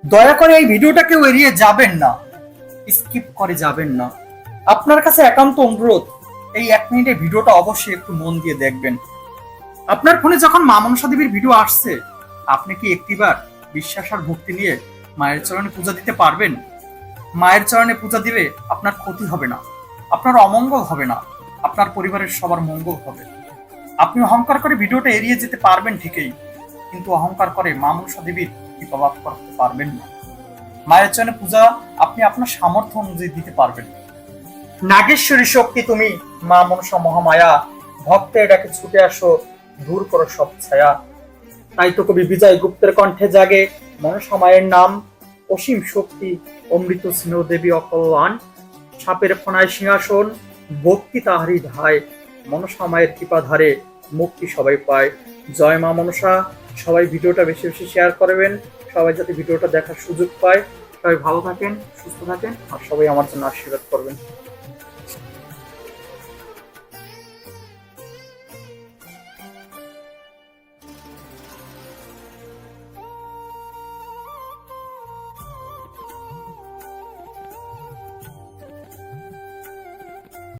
দয়া করে এই ভিডিওটা কেউ এড়িয়ে যাবেন না, স্কিপ করে যাবেন না। আপনার কাছে একান্ত অনুরোধ, এই 1 মিনিটের ভিডিওটা অবশ্যই একটু মন দিয়ে দেখবেন। আপনার ফোনে যখন মা মনসা দেবীর ভিডিও আসছে, আপনি কি একটিবার বিশ্বাস আর ভক্তি নিয়ে মায়ের চরণে পূজা দিতে পারবেন? মায়ের চরণে পূজা দিলে আপনার ক্ষতি হবে না, আপনার অমঙ্গল হবে না, আপনার পরিবারের সবার মঙ্গল হবে। আপনি অহংকার করে ভিডিওটা এড়িয়ে যেতে পারবেন ঠিকই, কিন্তু অহংকার করে মা মনসা দেবীর কৃপা লাভ করতে পারবেন না। মায়ের চরণে পূজা আপনি আপনার সামর্থ্য অনুযায়ী দিতে পারবেন। নাগেশ্বরী শক্তি তুমি, মা মনসা মহামায়া, ভক্তের ডাকে ছুটে আসো, দূর করো সব ছায়া। তাই তো কবি বিজয় গুপ্তের কণ্ঠে জাগে মনসা মায়ের নাম, অসীম শক্তি, অমৃত স্নেহ দেবী অকল্যাণ। সাপের ফনায় সিংহাসন, ভক্তি তাহারি ধায়, মনসা মায়ের কৃপা ধারে মুক্তি সবাই পায়। জয় মা মনসা। সবাই ভিডিওটা বেশি বেশি শেয়ার করবেন, সবাই যাতে ভিডিওটা দেখার সুযোগ পায়। সবাই ভালো থাকেন, সুস্থ থাকেন, আর সবাই আমার জন্য আশীর্বাদ করবেন।